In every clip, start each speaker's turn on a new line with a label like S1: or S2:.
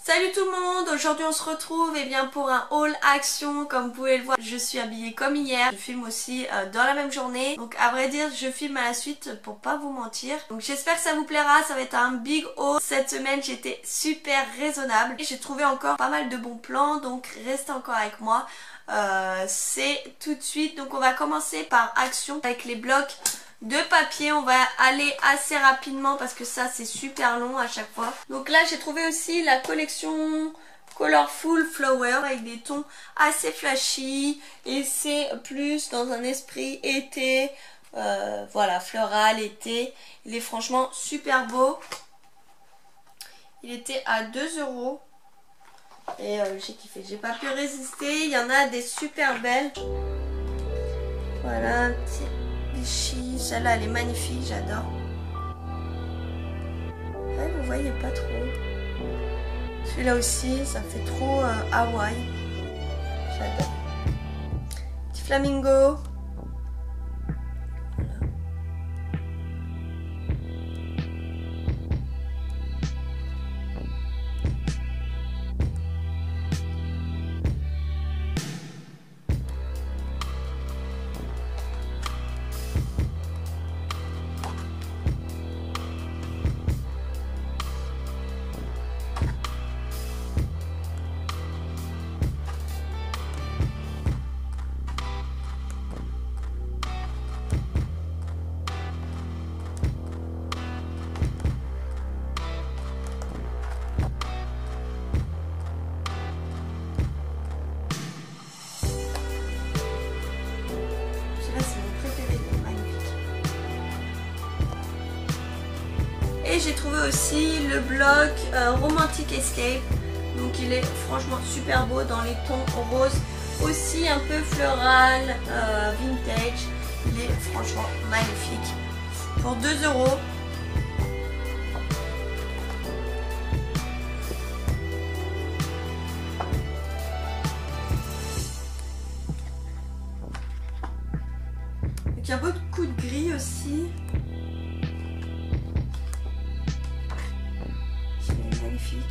S1: Salut tout le monde, aujourd'hui on se retrouve pour un haul action. Comme vous pouvez le voir, je suis habillée comme hier. Je filme aussi dans la même journée. Donc à vrai dire, je filme à la suite pour pas vous mentir. Donc j'espère que ça vous plaira, ça va être un big haul. Cette semaine j'étais super raisonnable. Et j'ai trouvé encore pas mal de bons plans, donc restez encore avec moi. C'est tout de suite. Donc on va commencer par action avec les blocs de papier. On va aller assez rapidement parce que ça c'est super long à chaque fois. Donc là j'ai trouvé aussi la collection Colorful Flower avec des tons assez flashy et c'est plus dans un esprit été, voilà, floral, été. Il est franchement super beau. Il était à 2 € et j'ai kiffé, j'ai pas pu résister. Il y en a des super belles. Voilà, un petit Vichy, celle-là elle est magnifique, j'adore. Ouais, vous voyez pas trop. Celui-là aussi, ça fait trop Hawaï. J'adore. Petit flamingo. Et j'ai trouvé aussi le bloc Romantic Escape. Donc il est franchement super beau dans les tons roses. Aussi un peu floral, vintage. Il est franchement magnifique. Pour 2 €. Il y a beaucoup de gris aussi. C'est magnifique.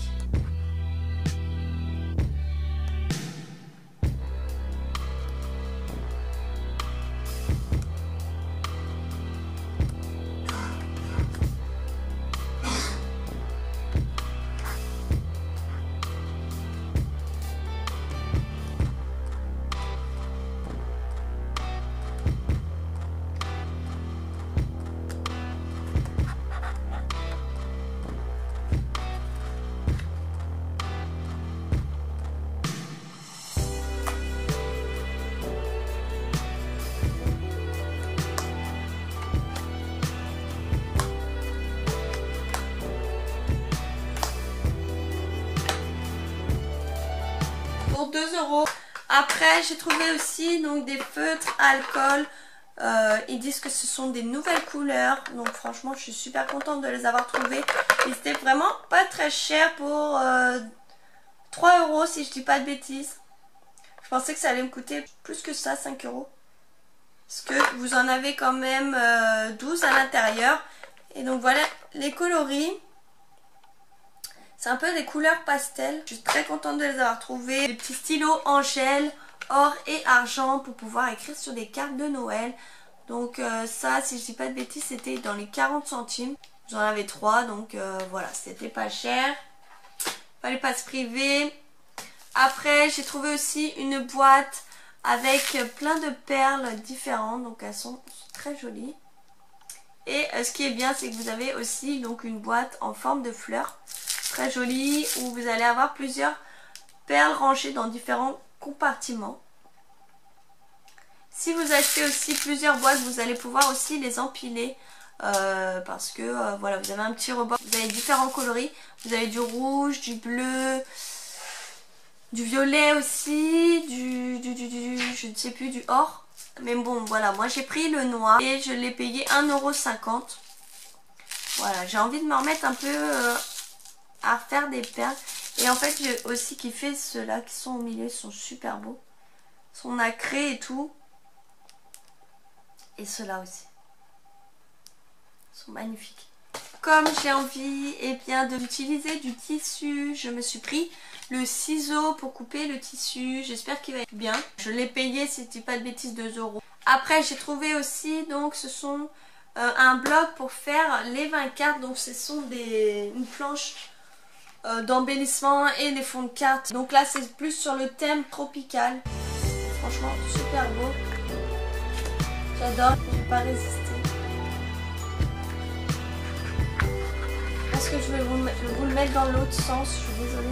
S1: Pour 2 €. Après j'ai trouvé aussi donc des feutres alcool. Ils disent que ce sont des nouvelles couleurs. Donc franchement je suis super contente de les avoir trouvées. Et c'était vraiment pas très cher pour 3 € si je dis pas de bêtises. Je pensais que ça allait me coûter plus que ça, 5 €. Parce que vous en avez quand même 12 à l'intérieur. Et donc voilà les coloris. C'est un peu des couleurs pastel. Je suis très contente de les avoir trouvés. Des petits stylos en gel, or et argent pour pouvoir écrire sur des cartes de Noël. Donc ça, si je dis pas de bêtises, c'était dans les 40 centimes. J'en avais 3, donc voilà, c'était pas cher. Fallait pas se priver. Après, j'ai trouvé aussi une boîte avec plein de perles différentes. Donc elles sont très jolies. Et ce qui est bien, c'est que vous avez aussi donc une boîte en forme de fleurs. Très jolie, où vous allez avoir plusieurs perles rangées dans différents compartiments. Si vous achetez aussi plusieurs boîtes, vous allez pouvoir aussi les empiler parce que voilà, vous avez un petit rebord. Vous avez différents coloris, vous avez du rouge, du bleu, du violet aussi, je ne sais plus, du or. Mais bon, voilà, moi j'ai pris le noir et je l'ai payé 1,50 €. Voilà, j'ai envie de me remettre un peu à faire des perles. Et en fait j'ai aussi kiffé ceux-là qui sont au milieu, ils sont super beaux. Ils sont nacrés et tout. Et ceux-là aussi. Ils sont magnifiques. comme j'ai envie d'utiliser du tissu, je me suis pris le ciseau pour couper le tissu. J'espère qu'il va être bien. Je l'ai payé, si je dis pas de bêtises, 2 €. Après j'ai trouvé aussi, donc ce sont un bloc pour faire les 20 cartes. Donc ce sont une planche d'embellissement et des fonds de cartes. Donc là c'est plus sur le thème tropical. Franchement super beau. J'adore, je vais pas résister. Est-ce que je vais vous le mettre dans l'autre sens? Je suis désolée.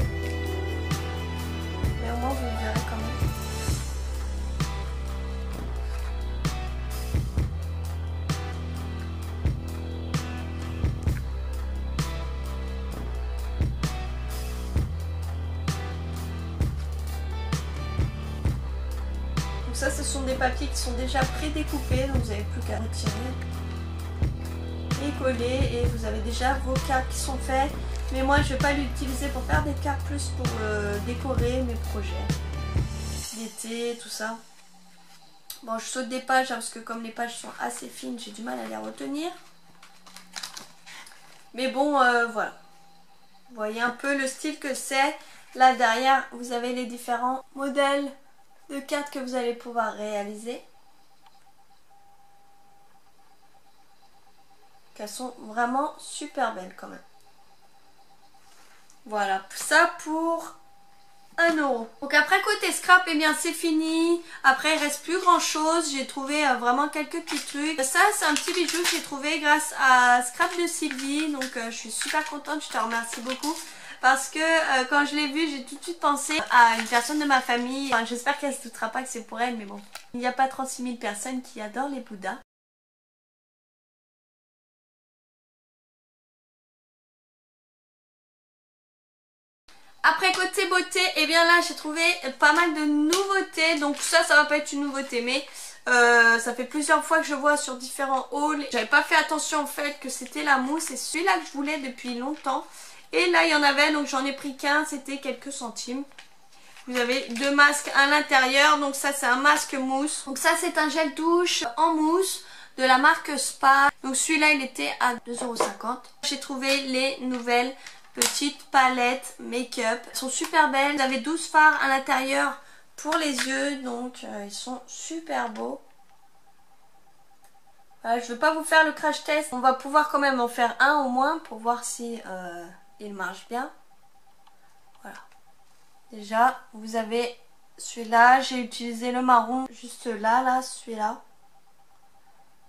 S1: Mais au moins vous le verrez quand même. Donc ça, ce sont des papiers qui sont déjà pré-découpés, donc vous n'avez plus qu'à retirer et coller, et vous avez déjà vos cartes qui sont faites. Mais moi je vais pas l'utiliser pour faire des cartes, plus pour décorer mes projets d'été, tout ça. Bon, je saute des pages parce que comme les pages sont assez fines, j'ai du mal à les retenir. Mais bon, voilà. Vous voyez un peu le style que c'est. Là derrière, vous avez les différents modèles de cartes que vous allez pouvoir réaliser. Elles sont vraiment super belles quand même. Voilà, ça pour 1 €. Donc après côté scrap, eh bien c'est fini. Après il reste plus grand chose. J'ai trouvé vraiment quelques petits trucs. Ça c'est un petit bijou que j'ai trouvé grâce à Scrap de Sylvie. Donc je suis super contente, je te remercie beaucoup. Parce que quand je l'ai vu, j'ai tout de suite pensé à une personne de ma famille. Enfin, j'espère qu'elle ne se doutera pas que c'est pour elle, mais bon. Il n'y a pas 36 000 personnes qui adorent les Bouddhas. Après côté beauté, et eh bien là j'ai trouvé pas mal de nouveautés. Donc ça va pas être une nouveauté, mais ça fait plusieurs fois que je vois sur différents hauls. J'avais pas fait attention en fait que c'était la mousse. C'est celui-là que je voulais depuis longtemps. Et là il y en avait, donc j'en ai pris qu'un, c'était quelques centimes. Vous avez 2 masques à l'intérieur. Donc ça c'est un masque mousse. Donc ça c'est un gel douche en mousse de la marque Spa. Donc celui-là il était à 2,50 €. J'ai trouvé les nouvelles petites palettes make-up. Elles sont super belles. Vous avez 12 fards à l'intérieur pour les yeux. Donc ils sont super beaux. Voilà, je ne veux pas vous faire le crash test. On va pouvoir quand même en faire un au moins pour voir si il marche bien. Voilà. Déjà, vous avez celui-là. J'ai utilisé le marron juste là, celui-là.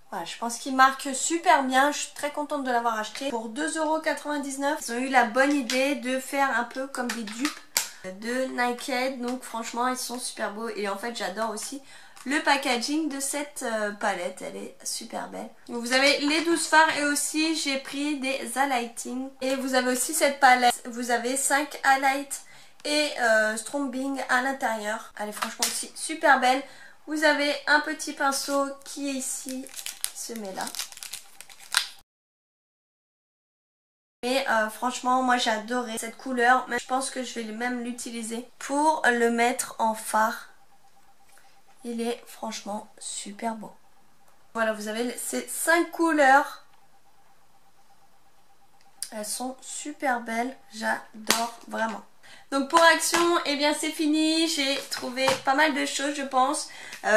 S1: Voilà, je pense qu'il marque super bien. Je suis très contente de l'avoir acheté. Pour 2,99 €, ils ont eu la bonne idée de faire un peu comme des dupes de Naked. Donc franchement, ils sont super beaux. Et en fait, j'adore aussi le packaging de cette palette. Elle est super belle. Donc vous avez les 12 fards et aussi j'ai pris des highlighting. Et vous avez aussi cette palette. Vous avez 5 highlights et strombing à l'intérieur. Elle est franchement aussi super belle. Vous avez un petit pinceau qui est ici, qui se met là. Et franchement, moi j'ai adoré cette couleur. Mais je pense que je vais même l'utiliser pour le mettre en fard. Il est franchement super beau. Voilà, vous avez ces 5 couleurs. Elles sont super belles. J'adore vraiment. Donc pour Action, eh bien c'est fini. J'ai trouvé pas mal de choses, je pense.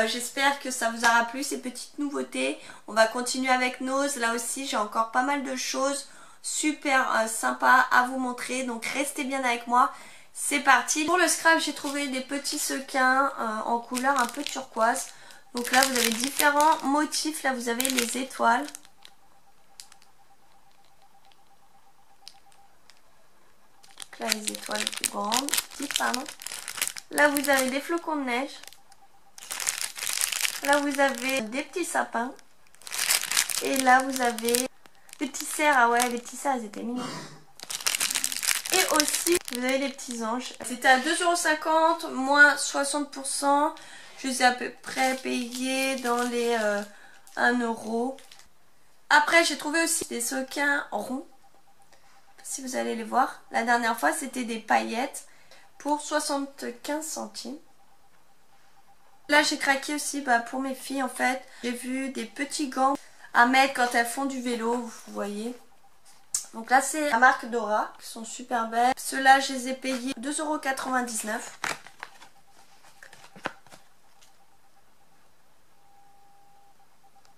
S1: J'espère que ça vous aura plu, ces petites nouveautés. On va continuer avec Nose. Là aussi, j'ai encore pas mal de choses super sympas à vous montrer. Donc restez bien avec moi. C'est parti. Pour le scrap, j'ai trouvé des petits sequins en couleur un peu turquoise. Donc là, vous avez différents motifs. Là, vous avez les étoiles. Là, les étoiles plus grandes, petites, pardon. Là, vous avez des flocons de neige. Là, vous avez des petits sapins. Et là, vous avez des petits cerfs. Ah ouais, les petits cerfs, ils étaient mignons. Et aussi, vous avez des petits anges. C'était à 2,50 €, moins 60%. Je les ai à peu près payés dans les 1 €. Après, j'ai trouvé aussi des sequins ronds. Si vous allez les voir, la dernière fois c'était des paillettes pour 75 centimes. Là j'ai craqué aussi pour mes filles en fait. J'ai vu des petits gants à mettre quand elles font du vélo, vous voyez. Donc là c'est la marque Dora, qui sont super belles. Ceux-là je les ai payés 2,99 €.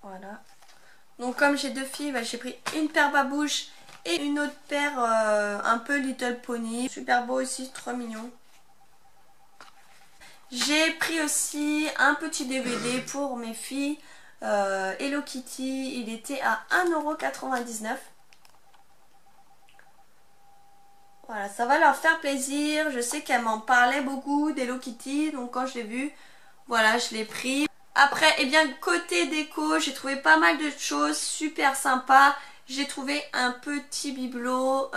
S1: Voilà. Donc comme j'ai deux filles, j'ai pris une paire babouche et une autre paire un peu Little Pony. Super beau aussi, trop mignon. J'ai pris aussi un petit DVD pour mes filles. Hello Kitty, il était à 1,99 €. Voilà, ça va leur faire plaisir. Je sais qu'elles m'en parlaient beaucoup d'Hello Kitty, donc quand je l'ai vu, voilà, je l'ai pris. Après, eh bien, côté déco, j'ai trouvé pas mal de choses super sympas. J'ai trouvé un petit bibelot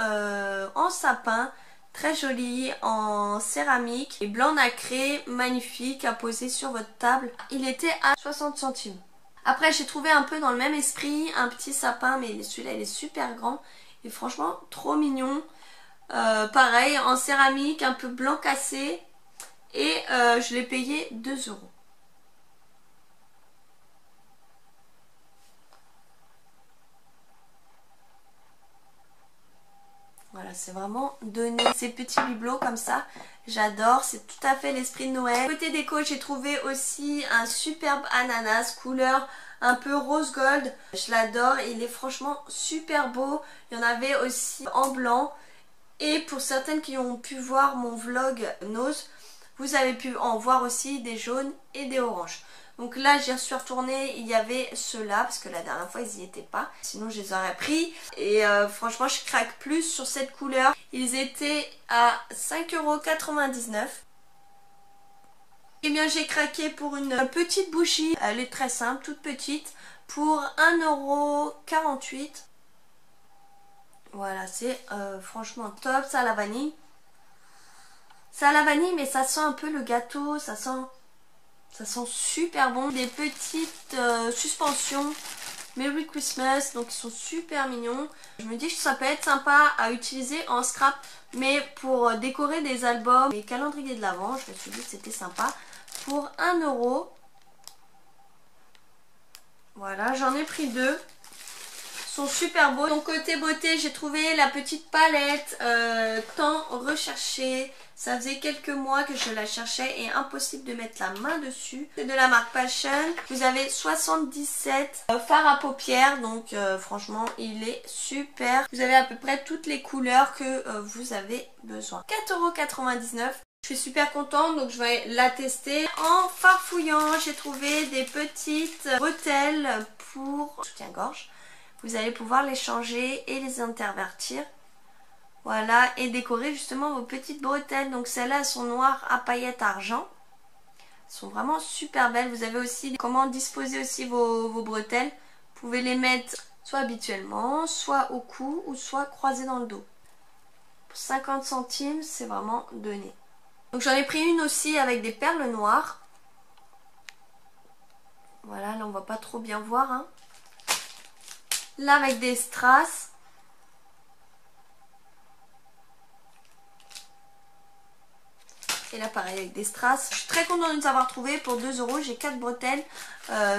S1: en sapin, très joli, en céramique et blanc nacré, magnifique, à poser sur votre table. Il était à 60 centimes. Après, j'ai trouvé un peu dans le même esprit un petit sapin, mais celui-là, il est super grand et franchement, trop mignon. Pareil, en céramique, un peu blanc cassé et je l'ai payé 2 €. Voilà, c'est vraiment donné ces petits bibelots comme ça. J'adore, c'est tout à fait l'esprit de Noël. Côté déco, j'ai trouvé aussi un superbe ananas couleur un peu rose gold. Je l'adore, il est franchement super beau. Il y en avait aussi en blanc. Et pour certaines qui ont pu voir mon vlog Nose, vous avez pu en voir aussi des jaunes et des oranges. Donc là, j'y suis retournée, il y avait ceux-là, parce que la dernière fois, ils n'y étaient pas. Sinon, je les aurais pris. Et franchement, je craque plus sur cette couleur. Ils étaient à 5,99 €. Et bien, j'ai craqué pour une petite bougie. Elle est très simple, toute petite, pour 1,48 €. Voilà, c'est franchement top. Ça a la vanille. Ça a la vanille, mais ça sent un peu le gâteau. Ça sent super bon. Des petites suspensions Merry Christmas, donc ils sont super mignons. Je me dis que ça peut être sympa à utiliser en scrap, mais pour décorer des albums et calendriers de l'Avent, je me suis dit que c'était sympa. Pour 1 €. Voilà, j'en ai pris deux. Ils sont super beaux. Donc côté beauté, j'ai trouvé la petite palette tant recherchée. Ça faisait quelques mois que je la cherchais et impossible de mettre la main dessus. C'est de la marque Passion. Vous avez 77 fards à paupières. Donc franchement, il est super. Vous avez à peu près toutes les couleurs que vous avez besoin. 4,99 €. Je suis super contente, donc je vais la tester. En farfouillant, j'ai trouvé des petites bretelles pour soutien-gorge. Vous allez pouvoir les changer et les intervertir. Voilà, et décorer justement vos petites bretelles. Donc celles-là, elles sont noires à paillettes argent. Elles sont vraiment super belles. Vous avez aussi comment disposer aussi vos bretelles. Vous pouvez les mettre soit habituellement, soit au cou ou soit croisées dans le dos. Pour 50 centimes, c'est vraiment donné. Donc j'en ai pris une aussi avec des perles noires. Voilà, là on va pas trop bien voir, hein. Là avec des strass. Et là pareil avec des strass. Je suis très contente de les avoir trouvées pour 2 €. J'ai 4 bretelles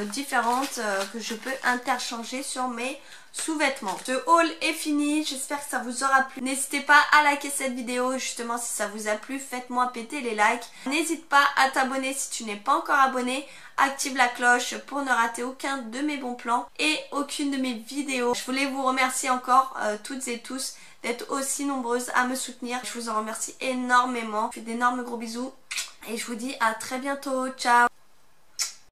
S1: différentes que je peux interchanger sur mes sous-vêtements. Ce haul est fini. J'espère que ça vous aura plu. N'hésitez pas à liker cette vidéo. Justement, si ça vous a plu, faites-moi péter les likes. N'hésite pas à t'abonner si tu n'es pas encore abonné. Active la cloche pour ne rater aucun de mes bons plans et aucune de mes vidéos. Je voulais vous remercier encore toutes et tous d'être aussi nombreuses à me soutenir. Je vous en remercie énormément. Je vous fais d'énormes gros bisous et je vous dis à très bientôt. Ciao!